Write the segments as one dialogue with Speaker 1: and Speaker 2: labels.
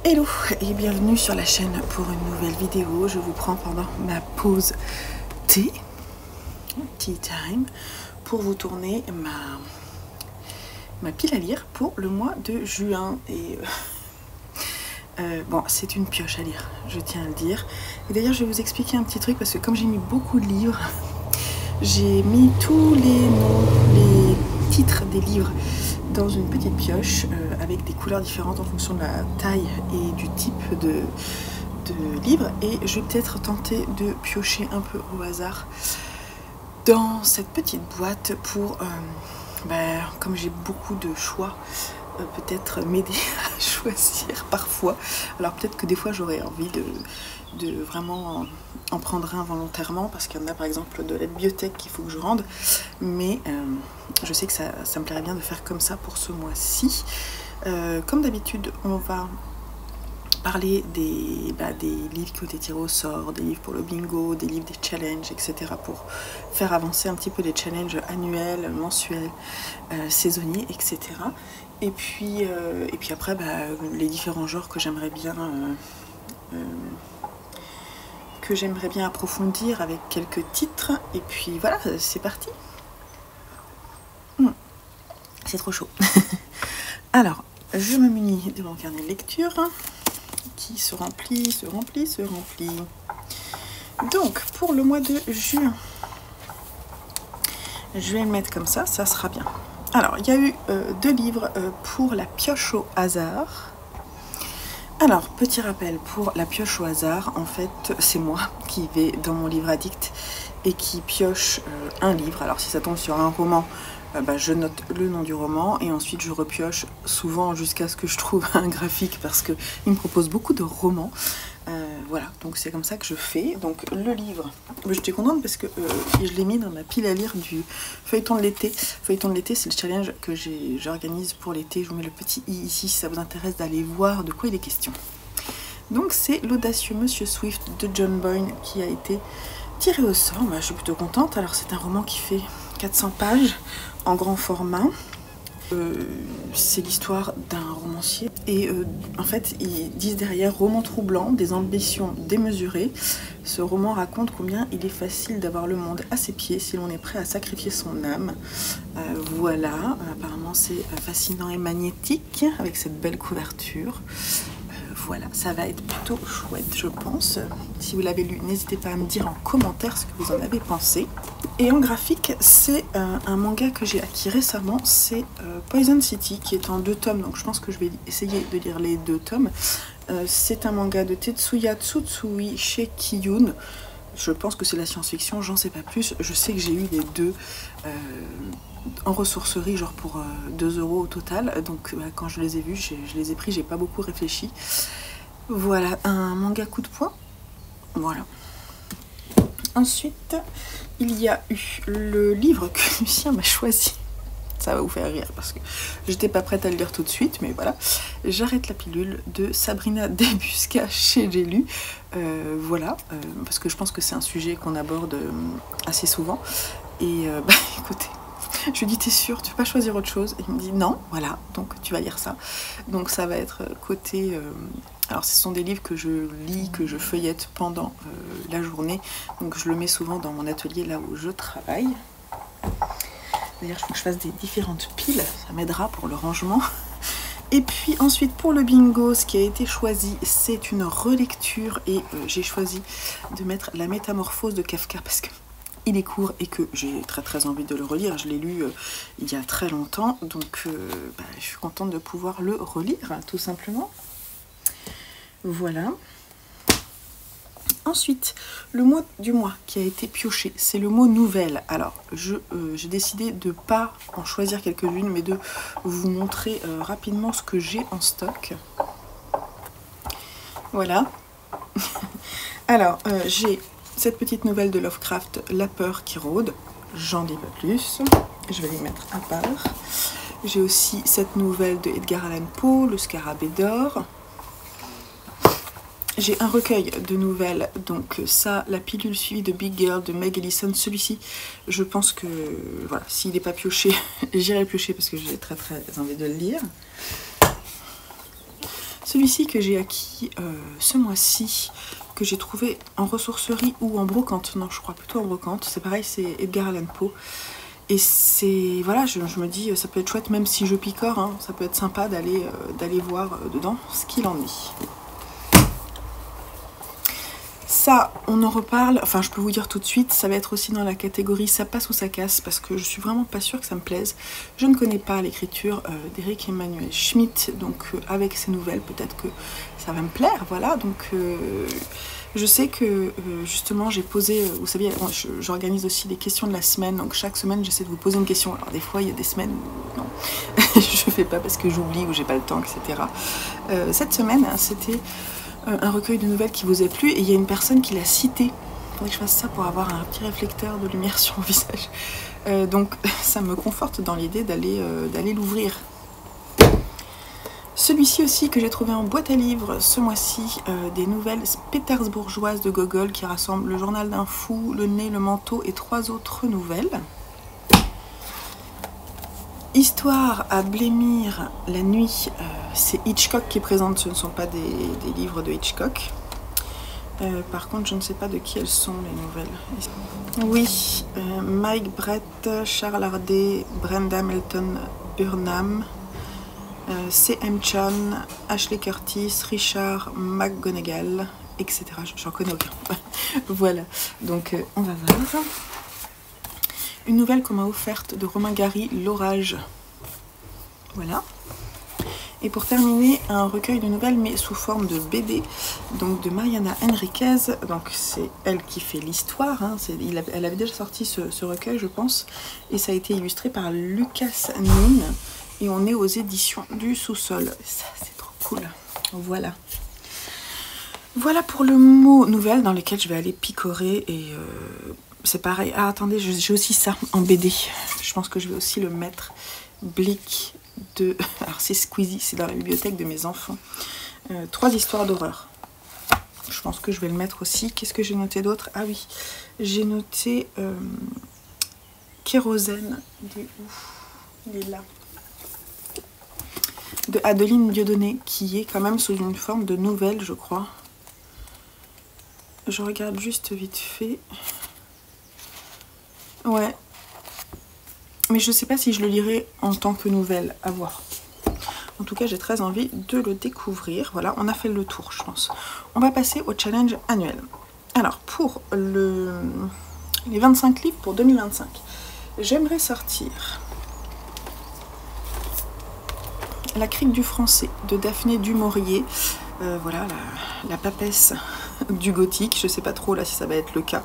Speaker 1: Hello et bienvenue sur la chaîne pour une nouvelle vidéo. Je vous prends pendant ma pause tea time pour vous tourner ma pile à lire pour le mois de juin. Et bon, c'est une pioche à lire, je tiens à le dire. Et d'ailleurs, je vais vous expliquer un petit truc parce que comme j'ai mis beaucoup de livres, j'ai mis tous les noms, les titres des livres dans une petite pioche avec des couleurs différentes en fonction de la taille et du type de livre. Et je vais peut-être tenter de piocher un peu au hasard dans cette petite boîte pour, comme j'ai beaucoup de choix, peut-être m'aider à choisir parfois. Alors peut-être que des fois j'aurais envie de vraiment en prendre un volontairement parce qu'il y en a par exemple de la bibliothèque qu'il faut que je rende, mais je sais que ça me plairait bien de faire comme ça pour ce mois-ci. Comme d'habitude, on va parler des livres qui ont été tirés au sort, des livres pour le bingo, des livres des challenges, etc. pour faire avancer un petit peu les challenges annuels, mensuels, saisonniers, etc. Et puis après, les différents genres que j'aimerais bien approfondir avec quelques titres. Et puis voilà, c'est parti. C'est trop chaud. Alors, je me munis de mon carnet de lecture qui se remplit. Donc, pour le mois de juin, je vais le mettre comme ça sera bien. Alors, il y a eu 2 livres pour la pioche au hasard. Alors, petit rappel, pour la pioche au hasard, en fait, c'est moi qui vais dans mon livre addict et qui pioche un livre. Alors, si ça tombe sur un roman, je note le nom du roman et ensuite je repioche souvent jusqu'à ce que je trouve un graphique parce qu'il me propose beaucoup de romans. Voilà, donc c'est comme ça que je fais. Donc le livre, j'étais contente parce que je l'ai mis dans ma pile à lire du feuilleton de l'été. Feuilleton de l'été, c'est le challenge que j'organise pour l'été. Je vous mets le petit i ici si ça vous intéresse d'aller voir de quoi il est question. Donc c'est L'audacieux Monsieur Swift de John Boyne qui a été tiré au sort. Je suis plutôt contente. Alors c'est un roman qui fait 400 pages en grand format. C'est l'histoire d'un romancier et en fait ils disent derrière roman troublant, des ambitions démesurées. Ce roman raconte combien il est facile d'avoir le monde à ses pieds si l'on est prêt à sacrifier son âme. Voilà, apparemment c'est fascinant et magnétique avec cette belle couverture. Voilà, ça va être plutôt chouette, je pense. Si vous l'avez lu, n'hésitez pas à me dire en commentaire ce que vous en avez pensé. Et en graphique, c'est un manga que j'ai acquis récemment, c'est Poison City, qui est en 2 tomes, donc je pense que je vais essayer de lire les 2 tomes. C'est un manga de Tetsuya Tsutsui chez Kiyun. Je pense que c'est la science-fiction, j'en sais pas plus. Je sais que j'ai eu les 2 en ressourcerie, genre pour 2 € au total. Donc quand je les ai vus, je les ai pris, j'ai pas beaucoup réfléchi. Voilà, un manga coup de poing. Voilà. Ensuite, il y a eu le livre que Lucien m'a choisi. Ça va vous faire rire parce que j'étais pas prête à le lire tout de suite, mais voilà. J'arrête la pilule de Sabrina Debusca chez J'ai lu. Voilà, parce que je pense que c'est un sujet qu'on aborde assez souvent. Et écoutez, je lui dis t'es sûre, tu peux pas choisir autre chose? Et il me dit non, voilà, donc tu vas lire ça. Donc ça va être côté... alors ce sont des livres que je lis, que je feuillette pendant la journée. Donc je le mets souvent dans mon atelier là où je travaille. D'ailleurs, il faut que je fasse des différentes piles, ça m'aidera pour le rangement. Et puis ensuite, pour le bingo, ce qui a été choisi, c'est une relecture. Et j'ai choisi de mettre La Métamorphose de Kafka parce que il est court et que j'ai très envie de le relire. Je l'ai lu il y a très longtemps, donc je suis contente de pouvoir le relire, tout simplement. Voilà. Ensuite, le mot du mois qui a été pioché, c'est le mot nouvelle. Alors, j'ai décidé de ne pas en choisir quelques-unes, mais de vous montrer rapidement ce que j'ai en stock. Voilà. Alors, j'ai cette petite nouvelle de Lovecraft, La peur qui rôde. J'en dis pas plus. Je vais les mettre à part. J'ai aussi cette nouvelle de Edgar Allan Poe, Le Scarabée d'or. J'ai un recueil de nouvelles, donc ça, La pilule suivie de Big Girl de Meg Ellison. Celui-ci, je pense que, voilà, s'il n'est pas pioché, j'irai le piocher parce que j'ai très envie de le lire. Celui-ci que j'ai acquis ce mois-ci, que j'ai trouvé en ressourcerie ou en brocante, non je crois plutôt en brocante, c'est pareil, c'est Edgar Allan Poe. Et c'est, voilà, je me dis, ça peut être chouette, même si je picore, hein, ça peut être sympa d'aller voir dedans ce qu'il en est. Ça, on en reparle, enfin je peux vous dire tout de suite, ça va être aussi dans la catégorie ça passe ou ça casse, parce que je suis vraiment pas sûre que ça me plaise. Je ne connais pas l'écriture d'Eric Emmanuel Schmitt, donc avec ces nouvelles, peut-être que ça va me plaire, voilà. Donc je sais que justement j'ai posé, vous savez, j'organise aussi des questions de la semaine, donc chaque semaine j'essaie de vous poser une question. Alors des fois il y a des semaines où non, je fais pas parce que j'oublie ou j'ai pas le temps, etc. Cette semaine, hein, c'était un recueil de nouvelles qui vous a plu et il y a une personne qui l'a cité. Il faudrait que je fasse ça pour avoir un petit réflecteur de lumière sur mon visage. Donc ça me conforte dans l'idée d'aller l'ouvrir. Celui-ci aussi que j'ai trouvé en boîte à livres ce mois-ci, des nouvelles pétersbourgeoises de Gogol qui rassemblent le journal d'un fou, le nez, le manteau et 3 autres nouvelles. Histoire à blêmir la nuit, c'est Hitchcock qui présente, ce ne sont pas des livres de Hitchcock. Par contre, je ne sais pas de qui elles sont les nouvelles. Oui, Mike Brett, Charles Hardet, Brenda Melton Burnham, C.M. Chan, Ashley Curtis, Richard McGonagall, etc. J'en connais aucun. Voilà, donc on va voir. Une nouvelle qu'on m'a offerte de Romain Gary, L'Orage. Voilà. Et pour terminer, un recueil de nouvelles, mais sous forme de BD, donc de Mariana Enriquez. Donc c'est elle qui fait l'histoire. Hein. Elle avait déjà sorti ce recueil, je pense. Et ça a été illustré par Lucas Nin. Et on est aux éditions du Sous-Sol. Ça, c'est trop cool. Voilà. Voilà pour le mot nouvelle dans lequel je vais aller picorer et... c'est pareil. Ah, attendez, j'ai aussi ça en BD. Je pense que je vais aussi le mettre. Blick de... Alors, c'est Squeezie, c'est dans la bibliothèque de mes enfants. 3 histoires d'horreur. Je pense que je vais le mettre aussi. Qu'est-ce que j'ai noté d'autre? Ah oui, j'ai noté Kérosène. Il est là. De Adeline Dieudonné, qui est quand même sous une forme de nouvelle, je crois. Je regarde juste vite fait. Ouais. Mais je sais pas si je le lirai en tant que nouvelle, à voir. En tout cas, j'ai très envie de le découvrir. Voilà, on a fait le tour, je pense. On va passer au challenge annuel. Alors, pour les 25 livres pour 2025, j'aimerais sortir La Crique du Français de Daphné du Maurier. Voilà, la papesse du gothique. Je sais pas trop là si ça va être le cas.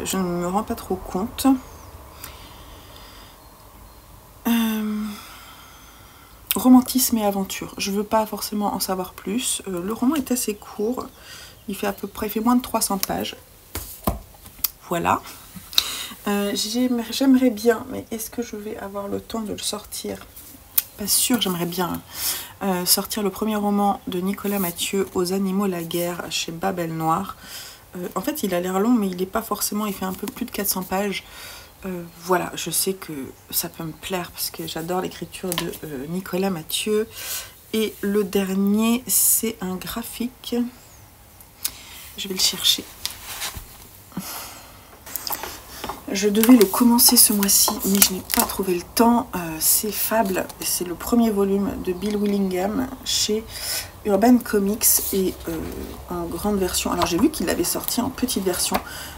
Speaker 1: Je ne me rends pas trop compte. Romantisme et aventure. Je veux pas forcément en savoir plus. Le roman est assez court. Il fait à peu près, il fait moins de 300 pages. Voilà. J'aimerais bien, mais est-ce que je vais avoir le temps de le sortir? Pas sûr, j'aimerais bien sortir le premier roman de Nicolas Mathieu, Aux animaux la guerre, chez Babel Noir. En fait, il a l'air long, mais il n'est pas forcément, il fait un peu plus de 400 pages. Voilà, je sais que ça peut me plaire parce que j'adore l'écriture de Nicolas Mathieu. Et le dernier, c'est un graphique. Je vais le chercher. Je devais le commencer ce mois-ci, mais je n'ai pas trouvé le temps. C'est Fable, c'est le premier volume de Bill Willingham chez Urban Comics et en grande version. Alors j'ai vu qu'il l'avait sorti en petite version,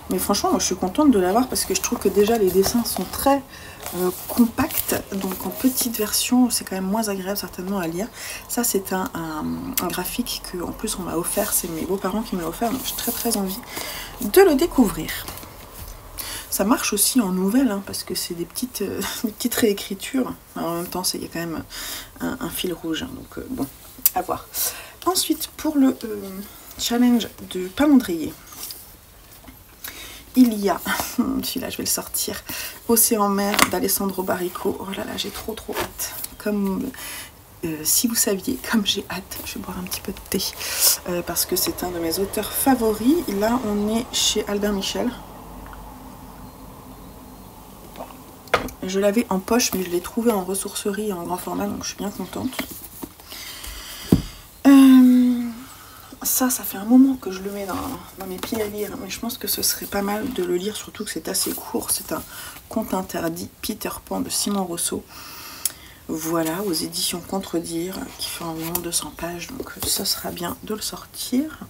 Speaker 1: mais franchement moi je suis contente de l'avoir parce que je trouve que déjà les dessins sont très compacts, donc en petite version c'est quand même moins agréable certainement à lire. Ça c'est un graphique que en plus on m'a offert, c'est mes beaux-parents qui me l'ont offert, donc j'ai très envie de le découvrir. Ça marche aussi en nouvelle, hein, parce que c'est des petites réécritures. Alors, en même temps, il y a quand même un fil rouge, hein, donc bon, à voir. Ensuite, pour le challenge de Pamondrier, il y a, celui-là je vais le sortir, Océan Mer d'Alessandro Barrico. Oh là là, j'ai trop hâte. Comme si vous saviez, comme j'ai hâte, je vais boire un petit peu de thé, parce que c'est un de mes auteurs favoris. Là, on est chez Albin Michel. Je l'avais en poche, mais je l'ai trouvé en ressourcerie en grand format, donc je suis bien contente. ça fait un moment que je le mets dans mes pieds à lire, mais je pense que ce serait pas mal de le lire, surtout que c'est assez court. C'est un conte interdit, Peter Pan de Simon Rousseau. Voilà, aux éditions Contredire, qui fait environ 200 pages, donc ça sera bien de le sortir.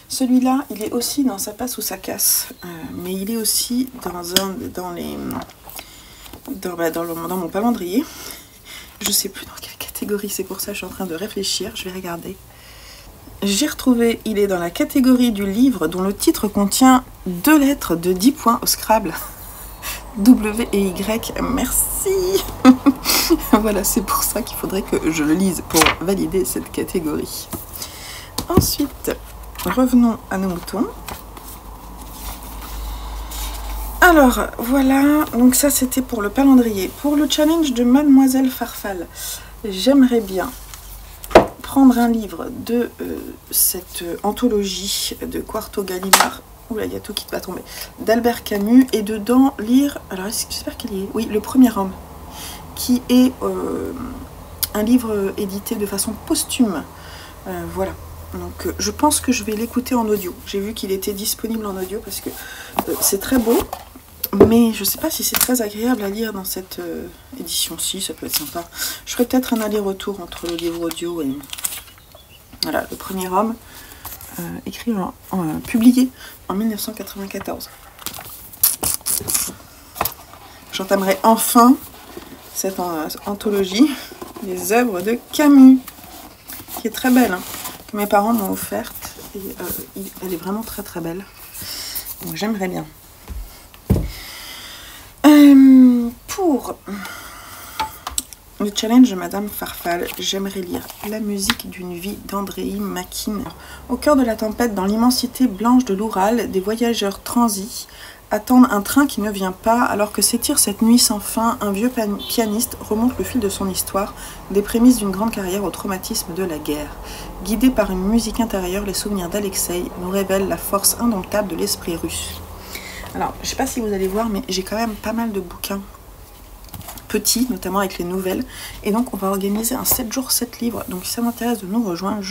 Speaker 1: Celui-là, il est aussi dans sa passe ou sa casse, mais il est aussi dans mon calendrier. Je sais plus dans quelle catégorie, c'est pour ça que je suis en train de réfléchir, je vais regarder. J'ai retrouvé, il est dans la catégorie du livre dont le titre contient 2 lettres de 10 points au Scrabble. W et Y, merci. Voilà, c'est pour ça qu'il faudrait que je le lise pour valider cette catégorie. Ensuite, revenons à nos moutons. Alors, voilà, donc ça c'était pour le calendrier. Pour le challenge de Mademoiselle Farfalle, j'aimerais bien prendre un livre de cette anthologie de Quarto Gallimard. Oula, il y a tout qui va tomber. D'Albert Camus, et dedans lire, alors j'espère qu'il y est, oui, Le Premier Homme, qui est un livre édité de façon posthume. Voilà, donc je pense que je vais l'écouter en audio. J'ai vu qu'il était disponible en audio parce que c'est très beau, mais je sais pas si c'est très agréable à lire dans cette édition-ci. Ça peut être sympa. Je ferai peut-être un aller-retour entre le livre audio et voilà, Le Premier Homme. Écrit publié en 1994. J'entamerai enfin cette anthologie des œuvres de Camus, qui est très belle, hein, que mes parents m'ont offerte, et elle est vraiment très très belle, donc j'aimerais bien. Pour le challenge de Madame Farfalle, j'aimerais lire La musique d'une vie d'Andréi Makin. Au cœur de la tempête, dans l'immensité blanche de l'Oural, des voyageurs transis attendent un train qui ne vient pas, alors que s'étire cette nuit sans fin, un vieux pianiste remonte le fil de son histoire, des prémices d'une grande carrière au traumatisme de la guerre. Guidé par une musique intérieure, les souvenirs d'Alexei nous révèlent la force indomptable de l'esprit russe. Alors, je ne sais pas si vous allez voir, mais j'ai quand même pas mal de bouquins petits, notamment avec les nouvelles, et donc on va organiser un 7 jours 7 livres. Donc si ça m'intéresse de nous rejoindre,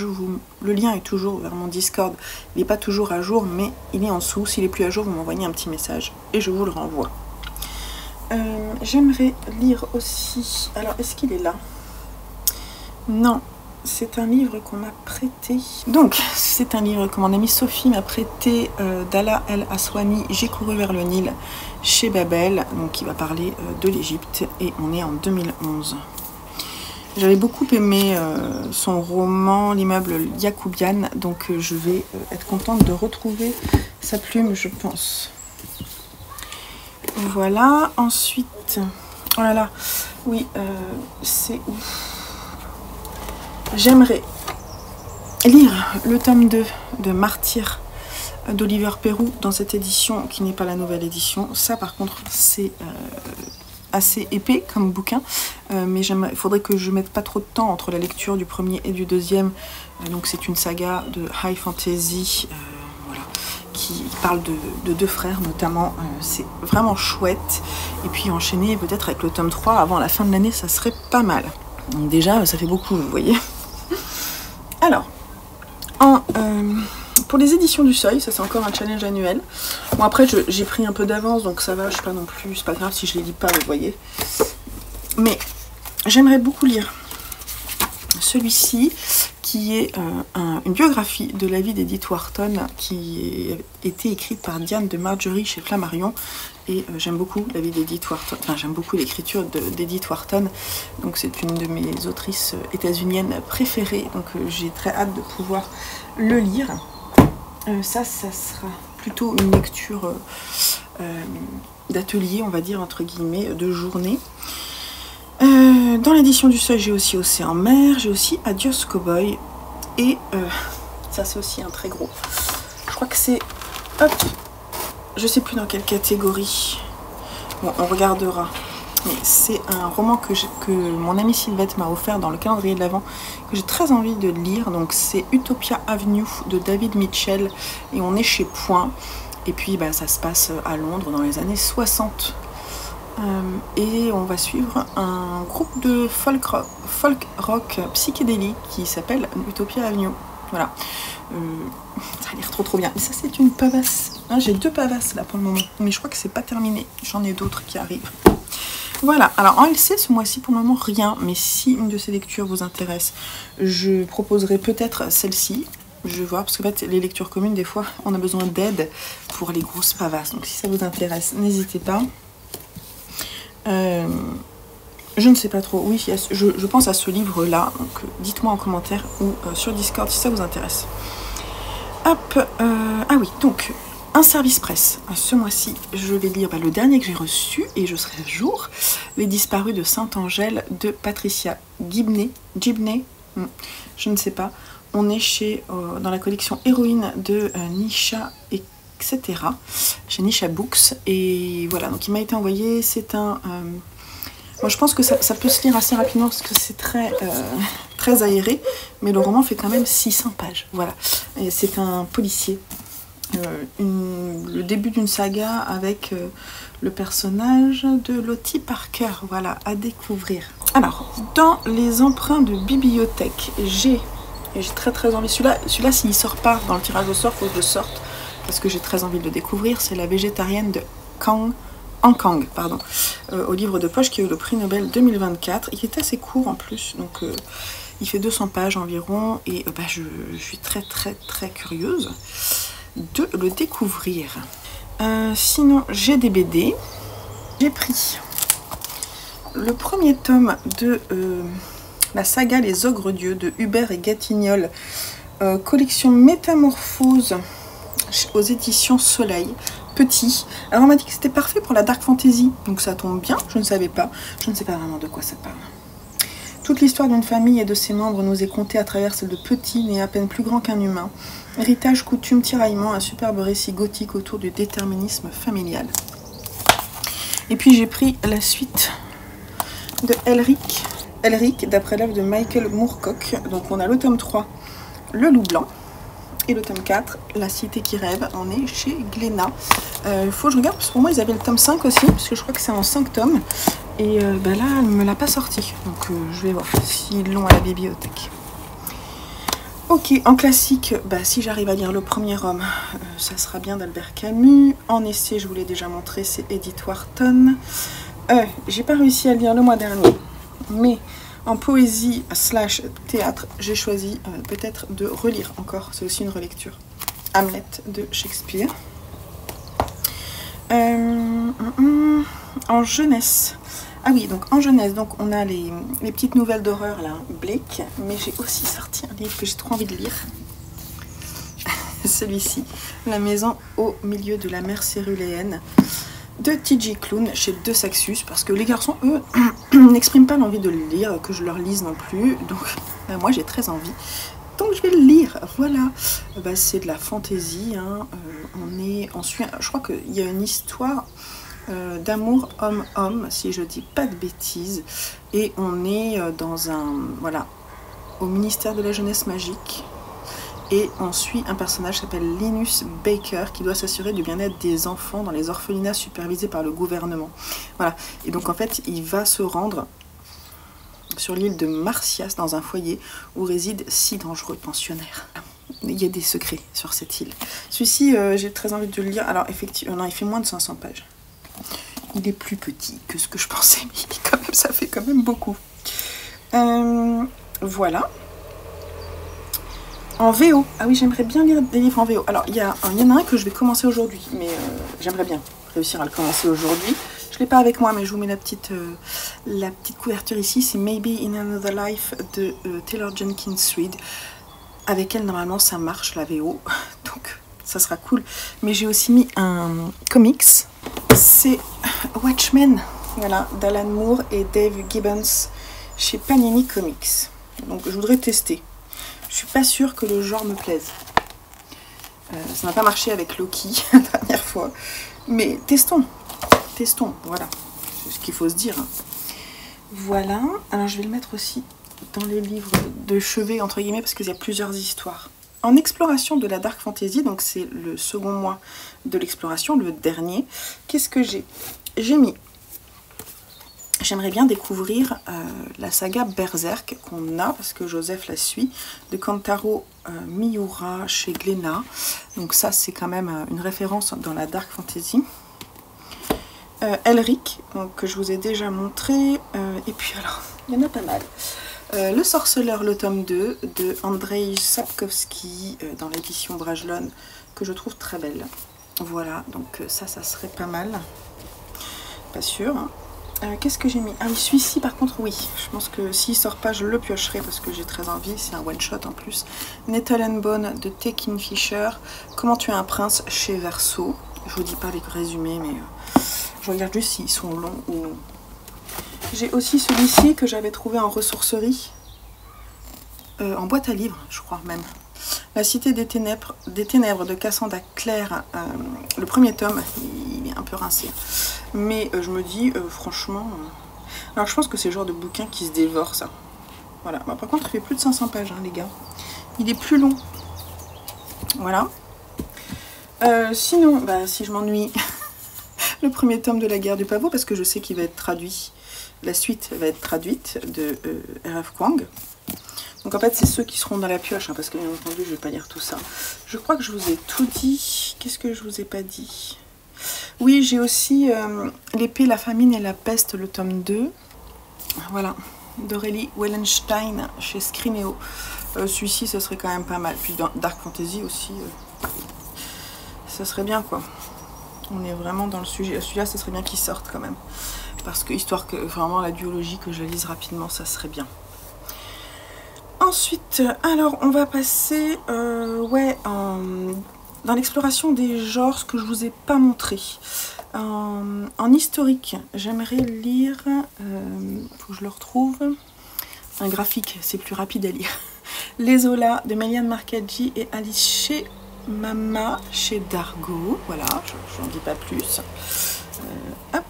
Speaker 1: le lien est toujours vers mon Discord. Il n'est pas toujours à jour, mais il est en dessous. S'il est plus à jour, vous m'envoyez un petit message et je vous le renvoie. J'aimerais lire aussi, alors est-ce qu'il est là? Non, c'est un livre qu'on m'a prêté. Donc c'est un livre que mon amie Sophie m'a prêté, d'Ala El Aswani, J'ai couru vers le Nil, chez Babel, donc qui va parler de l'Égypte, et on est en 2011. J'avais beaucoup aimé son roman L'immeuble Yacoubian, donc je vais être contente de retrouver sa plume, je pense. Voilà, ensuite, oh là là, oui, c'est où? J'aimerais lire le tome 2 de Martyr d'Oliver Perroux dans cette édition qui n'est pas la nouvelle édition. Ça par contre c'est assez épais comme bouquin, mais il faudrait que je mette pas trop de temps entre la lecture du premier et du deuxième. Donc c'est une saga de high fantasy, voilà, qui parle de 2 frères notamment. C'est vraiment chouette, et puis enchaîner peut-être avec le tome 3 avant la fin de l'année, ça serait pas mal. Donc déjà ça fait beaucoup, vous voyez. Alors pour les éditions du Seuil, ça c'est encore un challenge annuel. Bon après j'ai pris un peu d'avance, donc ça va, je sais pas non plus, c'est pas grave si je les lis pas, vous voyez. Mais j'aimerais beaucoup lire celui-ci, qui est une biographie de la vie d'Edith Wharton, qui a été écrite par Diane de Margerie chez Flammarion. Et j'aime beaucoup la vie d'Edith Wharton, enfin j'aime beaucoup l'écriture d'Edith Wharton. Donc c'est une de mes autrices états-uniennes préférées, donc j'ai très hâte de pouvoir le lire. Ça sera plutôt une lecture d'atelier, on va dire, entre guillemets, de journée. Dans l'édition du Seuil, j'ai aussi Océan Mer, j'ai aussi Adios Cowboy, et ça c'est aussi un très gros. Je crois que c'est, hop, je sais plus dans quelle catégorie. Bon, on regardera. Mais c'est un roman que mon amie Sylvette m'a offert dans le calendrier de l'Avent, que j'ai très envie de lire. Donc c'est Utopia Avenue de David Mitchell, et on est chez Point. Et puis bah, ça se passe à Londres dans les années 60. Et on va suivre un groupe de folk rock psychédélique qui s'appelle Utopia Avenue. Voilà. Ça a l'air trop bien. Mais ça, c'est une pavasse. Hein, j'ai 2 pavasses là pour le moment. Mais je crois que c'est pas terminé. J'en ai d'autres qui arrivent. Voilà. Alors en LC, ce mois-ci, pour le moment, rien. Mais si une de ces lectures vous intéresse, je proposerai peut-être celle-ci. Je vais voir, parce qu'en fait, les lectures communes, des fois, on a besoin d'aide pour les grosses pavasses. Donc si ça vous intéresse, n'hésitez pas. Je ne sais pas trop. Oui, je pense à ce livre-là. Donc dites-moi en commentaire ou sur Discord si ça vous intéresse. Hop, ah oui, donc un service presse. Ce mois-ci, je vais lire le dernier que j'ai reçu et je serai à jour. Les disparus de Sainte-Angèle de Patricia Gibney, je ne sais pas. On est chez dans la collection Héroïne de Nisha, etc. Chez Nisha Books. Et voilà, donc il m'a été envoyé. C'est un... moi, je pense que ça peut se lire assez rapidement parce que c'est très aéré. Mais le roman fait quand même 600 pages. Voilà. Et c'est un policier. Le début d'une saga avec le personnage de Lottie Parker. Voilà, à découvrir. Alors, dans les emprunts de bibliothèque, j'ai très envie. Celui-là, s'il sort pas dans le tirage au sort, faut que je le sorte. Parce que j'ai très envie de le découvrir. C'est La végétarienne de Han Kang, pardon, au livre de poche qui a eu le prix Nobel 2024. Il est assez court en plus, donc il fait 200 pages environ. Et je suis très curieuse de le découvrir. Sinon, j'ai des BD. J'ai pris le premier tome de la saga Les Ogres Dieux de Hubert et Gatignolles, collection Métamorphose aux éditions Soleil, petit. Alors on m'a dit que c'était parfait pour la dark fantasy, donc ça tombe bien, je ne savais pas. Je ne sais pas vraiment de quoi ça parle. Toute l'histoire d'une famille et de ses membres nous est contée à travers celle de petits, nés à peine plus grands qu'un humain. Héritage, coutume, tiraillement, un superbe récit gothique autour du déterminisme familial. Et puis j'ai pris la suite de Elric, d'après l'œuvre de Michael Moorcock. Donc on a le tome 3, Le Loup Blanc, et le tome 4, La Cité qui rêve. On est chez Glénat. Il faut que je regarde, parce que pour moi ils avaient le tome 5 aussi, parce que je crois que c'est en 5 tomes. Et là, elle ne me l'a pas sorti. Donc je vais voir s'ils l'ont à la bibliothèque. Ok, en classique, si j'arrive à lire Le Premier Homme, ça sera bien d'Albert Camus. En essai, je vous l'ai déjà montré, c'est Edith Wharton. J'ai pas réussi à lire le mois dernier, mais en poésie / théâtre, j'ai choisi peut-être de relire encore, c'est aussi une relecture, Hamlet de Shakespeare. En jeunesse, ah oui, donc en jeunesse, donc on a les petites nouvelles d'horreur là, Blake, mais j'ai aussi sorti un livre que j'ai trop envie de lire. Celui-ci, La maison au milieu de la mer céruléenne, de T.J. Klune chez De Saxus, parce que les garçons, eux, n'expriment pas l'envie de le lire, que je leur lise non plus, donc moi j'ai très envie, donc je vais le lire. Voilà, c'est de la fantaisie, hein. Je crois qu'il y a une histoire d'amour homme-homme, si je dis pas de bêtises, et on est au ministère de la jeunesse magique. Et on suit un personnage qui s'appelle Linus Baker qui doit s'assurer du bien-être des enfants dans les orphelinats supervisés par le gouvernement. Voilà. Et donc en fait, il va se rendre sur l'île de Marsyas dans un foyer où résident 6 dangereux pensionnaires. Il y a des secrets sur cette île. Celui-ci, j'ai très envie de le lire. Alors effectivement, non, il fait moins de 500 pages. Il est plus petit que ce que je pensais, mais ça fait quand même beaucoup. Voilà. En VO. Ah oui, j'aimerais bien lire des livres en VO. Alors, il y en a un que je vais commencer aujourd'hui, mais j'aimerais bien réussir à le commencer aujourd'hui. Je ne l'ai pas avec moi, mais je vous mets la petite couverture ici. C'est Maybe in Another Life de Taylor Jenkins Reid. Avec elle, normalement, ça marche, la VO. Donc, ça sera cool. Mais j'ai aussi mis un comics. C'est Watchmen, voilà, d'Alan Moore et Dave Gibbons chez Panini Comics. Donc, je voudrais tester. Je suis pas sûre que le genre me plaise. Ça n'a pas marché avec Loki la dernière fois. Mais testons. Testons, voilà. C'est ce qu'il faut se dire. Voilà. Alors je vais le mettre aussi dans les livres de chevet, entre guillemets, parce qu'il y a plusieurs histoires. En exploration de la dark fantasy, donc c'est le second mois de l'exploration, le dernier. Qu'est-ce que j'ai? J'ai mis j'aimerais bien découvrir la saga Berserk qu'on a, parce que Joseph la suit, de Kantaro Miura chez Glénat. Donc ça, c'est quand même une référence dans la Dark Fantasy. Elric, que je vous ai déjà montré. Et puis alors, il y en a pas mal. Le Sorceleur, le tome 2 de Andrzej Sapkowski dans l'édition Brajlon, que je trouve très belle. Voilà, donc ça serait pas mal. Pas sûr. Qu'est-ce que j'ai mis? Ah oui, celui-ci par contre, oui. Je pense que s'il sort pas, je le piocherai parce que j'ai très envie. C'est un one-shot en plus. Nettle and Bone de T. Kingfisher. Comment tuer un prince chez Verso. Je vous dis pas les résumés, mais je regarde juste s'ils sont longs ou non. J'ai aussi celui-ci que j'avais trouvé en ressourcerie. En boîte à livres, je crois même. La Cité des Ténèbres de Cassandra Clare. Le premier tome, il est un peu rincé. Mais je me dis, franchement... alors je pense que c'est le genre de bouquin qui se dévore, ça. Voilà. Bah, par contre, il fait plus de 500 pages, hein, les gars. Il est plus long. Voilà. Sinon, bah, si je m'ennuie, le premier tome de La Guerre du Pavot, parce que je sais qu'il va être traduit. La suite va être traduite de R.F. Kuang. Donc en fait, c'est ceux qui seront dans la pioche, hein, parce que bien entendu, je ne vais pas lire tout ça. Je crois que je vous ai tout dit. Qu'est-ce que je vous ai pas dit? Oui, j'ai aussi L'épée, la famine et la peste, le tome 2. Voilà, d'Aurélie Wellenstein chez Scrineo. Celui-ci, ça serait quand même pas mal. Puis dans Dark Fantasy aussi, ça serait bien, quoi. On est vraiment dans le sujet. Celui-là, ça serait bien qu'il sorte quand même. Parce que, histoire que vraiment la duologie, que je lise rapidement, ça serait bien. Ensuite, alors on va passer dans l'exploration des genres, ce que je vous ai pas montré. En historique, j'aimerais lire, faut que je le retrouve, un graphique, c'est plus rapide à lire. Les Zola de Meliane Marcaggi et Alice chez Mama, chez Dargo. Voilà, je n'en dis pas plus. Hop.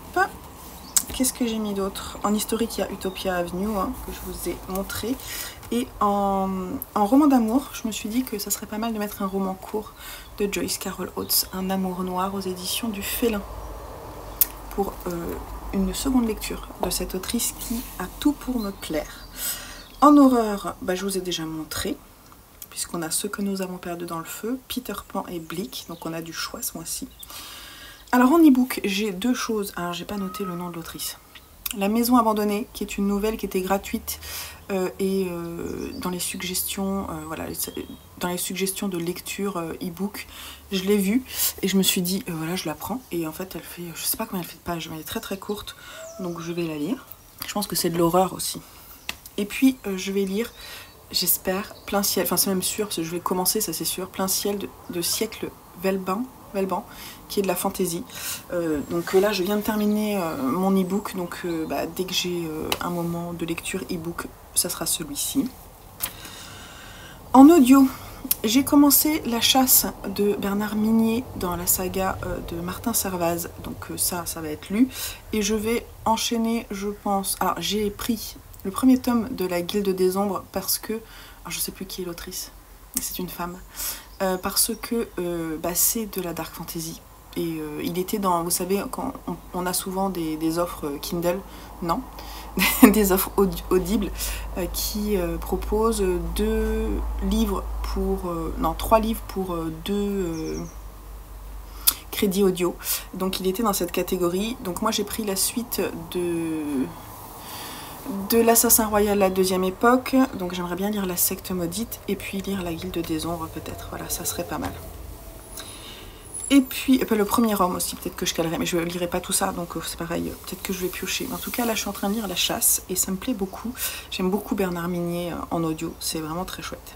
Speaker 1: Qu'est-ce que j'ai mis d'autre? En historique, il y a Utopia Avenue, hein, que je vous ai montré. Et en roman d'amour, je me suis dit que ça serait pas mal de mettre un roman court de Joyce Carol Oates, Un amour noir, aux éditions du Félin. Pour une seconde lecture de cette autrice qui a tout pour me plaire. En horreur, bah, je vous ai déjà montré, puisqu'on a Ce que nous avons perdu dans le feu, Peter Pan et Bleak, donc on a du choix ce mois-ci. Alors en e-book, j'ai deux choses. Alors j'ai pas noté le nom de l'autrice. La maison abandonnée, qui est une nouvelle qui était gratuite dans les suggestions, voilà, dans les suggestions de lecture e-book, je l'ai vue et je me suis dit voilà, je la prends. Et en fait, elle fait, je sais pas combien elle fait de pages, mais elle est très très courte, donc je vais la lire. Je pense que c'est de l'horreur aussi. Et puis je vais lire, j'espère, Plein ciel. Enfin c'est même sûr, parce que je vais commencer, ça c'est sûr. Plein ciel de Siècle Velban, qui est de la fantaisie. Donc là, je viens de terminer mon e-book, donc dès que j'ai un moment de lecture e-book, ça sera celui-ci. En audio, j'ai commencé La chasse de Bernard Minier dans la saga de Martin Servaz, donc ça va être lu. Et je vais enchaîner, je pense... Alors, j'ai pris le premier tome de La Guilde des Ombres parce que... Alors, je sais plus qui est l'autrice, c'est une femme. Parce que c'est de la dark fantasy et il était dans, vous savez, quand on a souvent des offres Kindle, non, des offres audibles qui proposent 3 livres pour 2 crédits audio. Donc il était dans cette catégorie. Donc moi j'ai pris la suite de l'Assassin Royal, la deuxième époque, donc j'aimerais bien lire La Secte Maudite, et puis lire La Guilde des Ombres peut-être, voilà, ça serait pas mal. Et puis, le premier homme aussi, peut-être que je calerai, mais je ne lirai pas tout ça, donc c'est pareil, peut-être que je vais piocher. Mais en tout cas, là je suis en train de lire La Chasse, et ça me plaît beaucoup. J'aime beaucoup Bernard Minier en audio, c'est vraiment très chouette.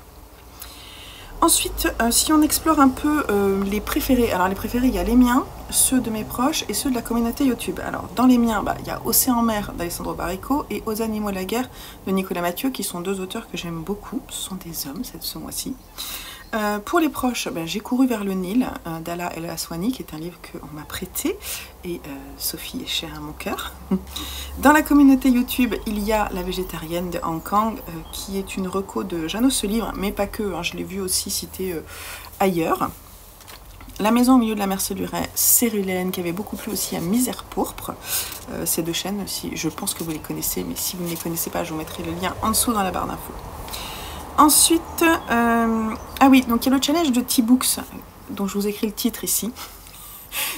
Speaker 1: Ensuite, si on explore un peu les préférés, alors les préférés, il y a les miens, ceux de mes proches et ceux de la communauté YouTube. Alors, dans les miens, il y a Océan Mer d'Alessandro Barrico et Aux animaux la guerre de Nicolas Mathieu, qui sont deux auteurs que j'aime beaucoup. Ce sont des hommes, ce mois-ci. Pour les proches, J'ai couru vers le Nil d'Ala El Aswani, qui est un livre qu'on m'a prêté, et Sophie est chère à mon cœur. Dans la communauté YouTube, il y a La végétarienne de Hong Kong, qui est une reco de Jeannot ce livre, mais pas que, hein, je l'ai vu aussi cité ailleurs. La maison au milieu de la mer Céluret, Cérulène, qui avait beaucoup plu aussi à Misère Pourpre. Ces deux chaînes aussi, je pense que vous les connaissez, mais si vous ne les connaissez pas, je vous mettrai le lien en dessous dans la barre d'infos. Ensuite, ah oui, donc il y a le challenge de T-Books, dont je vous écris le titre ici,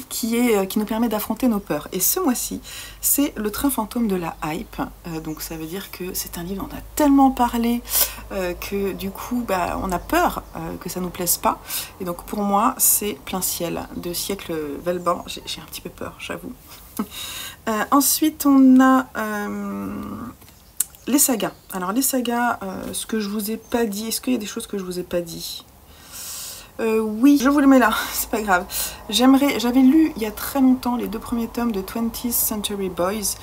Speaker 1: qui nous permet d'affronter nos peurs. Et ce mois-ci, c'est le train fantôme de la hype. Donc ça veut dire que c'est un livre dont on a tellement parlé que du coup, bah, on a peur que ça nous plaise pas. Et donc pour moi, c'est Plein Ciel de Siècle Velban. J'ai un petit peu peur, j'avoue. Ensuite, on a les sagas. Alors les sagas, ce que je vous ai pas dit, est-ce qu'il y a des choses que je vous ai pas dit? Oui, je vous le mets là, c'est pas grave. J'avais lu il y a très longtemps les 2 premiers tomes de 20th Century Boys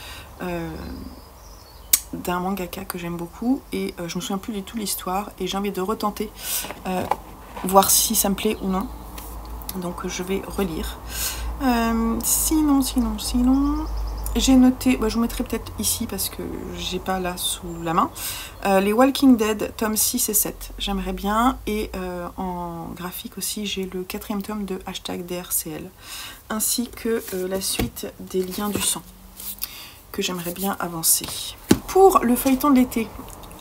Speaker 1: d'un mangaka que j'aime beaucoup et je me souviens plus du tout l'histoire et j'ai envie de retenter, voir si ça me plaît ou non. Donc je vais relire. Sinon, j'ai noté, bah, je vous mettrai peut-être ici parce que j'ai pas là sous la main, les Walking Dead, tomes 6 et 7, j'aimerais bien, et en graphique aussi, j'ai le 4e tome de #DRCL, ainsi que la suite des Liens du sang, que j'aimerais bien avancer. Pour le feuilleton de l'été,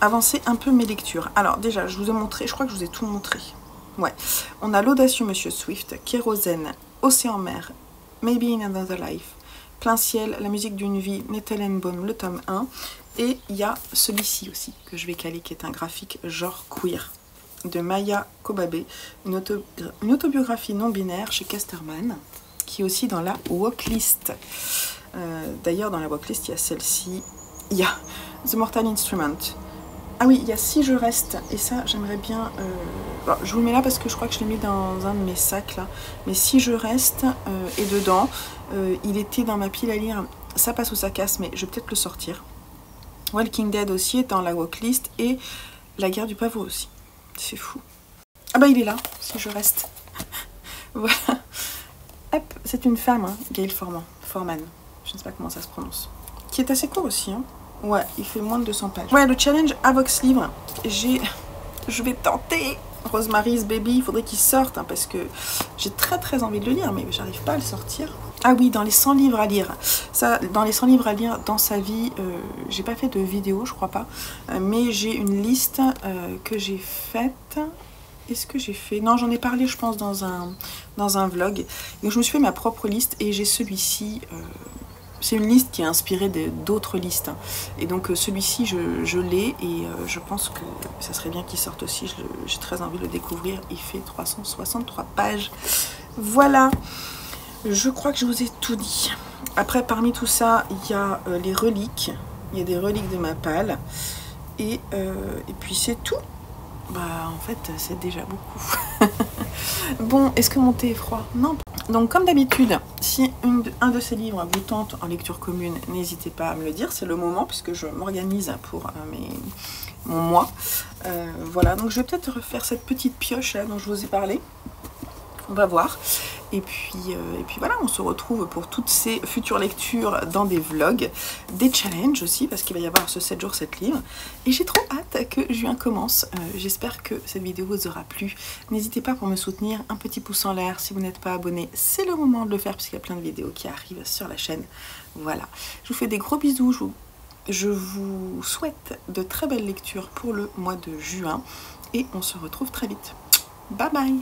Speaker 1: avancer un peu mes lectures. Alors déjà, je vous ai montré, je crois que je vous ai tout montré. Ouais, on a l'audacieux Monsieur Swift, Kérosène, Océan Mer, Maybe in Another Life, Plein Ciel, La musique d'une vie, Nettellenbaum, le tome 1. Et il y a celui-ci aussi, que je vais caler, qui est un graphique genre queer, de Maya Kobabe, une autobiographie non-binaire chez Casterman, qui est aussi dans la Walklist. D'ailleurs, dans la Walklist, il y a celle-ci, il y a The Mortal Instrument. Ah oui, il y a Si je reste, et ça, j'aimerais bien... bon, je vous le mets là parce que je crois que je l'ai mis dans un de mes sacs, là. Mais Si je reste est dedans. Il était dans ma pile à lire. Ça passe ou ça casse, mais je vais peut-être le sortir. Walking Dead aussi est dans la Walklist. Et La guerre du pavot aussi. C'est fou. Ah bah, il est là, Si je reste. Voilà. Hop, c'est une femme, hein, Gail Forman. Je ne sais pas comment ça se prononce. Qui est assez court aussi, hein. Ouais, il fait moins de 200 pages. Ouais, le challenge Avox Livre, je vais tenter Rosemary's Baby, il faudrait qu'il sorte, hein, parce que j'ai très envie de le lire, mais j'arrive pas à le sortir. Ah oui, dans les 100 livres à lire. Ça, dans les 100 livres à lire dans sa vie, j'ai pas fait de vidéo, je crois pas, mais j'ai une liste que j'ai faite. Est-ce que j'ai fait? Non, j'en ai parlé, je pense, dans un vlog. Donc je me suis fait ma propre liste et j'ai celui-ci... c'est une liste qui est inspirée d'autres listes. Et donc celui-ci, je l'ai et je pense que ça serait bien qu'il sorte aussi. J'ai très envie de le découvrir. Il fait 363 pages. Voilà. Je crois que je vous ai tout dit. Après, parmi tout ça, il y a les reliques. Il y a des reliques de ma palle. Et puis c'est tout. Bah, en fait, c'est déjà beaucoup. Bon, est-ce que mon thé est froid? Non. Donc, comme d'habitude, si un de ces livres vous tente en lecture commune, n'hésitez pas à me le dire. C'est le moment, puisque je m'organise pour mon mois. Voilà, donc je vais peut-être refaire cette petite pioche là dont je vous ai parlé. On va voir. Et puis voilà, on se retrouve pour toutes ces futures lectures dans des vlogs, des challenges aussi, parce qu'il va y avoir ce 7 jours 7 livres. Et j'ai trop hâte que juin commence. J'espère que cette vidéo vous aura plu. N'hésitez pas pour me soutenir, un petit pouce en l'air. Si vous n'êtes pas abonné, c'est le moment de le faire, puisqu'il y a plein de vidéos qui arrivent sur la chaîne. Voilà, je vous fais des gros bisous. Je vous souhaite de très belles lectures pour le mois de juin. Et on se retrouve très vite. Bye bye!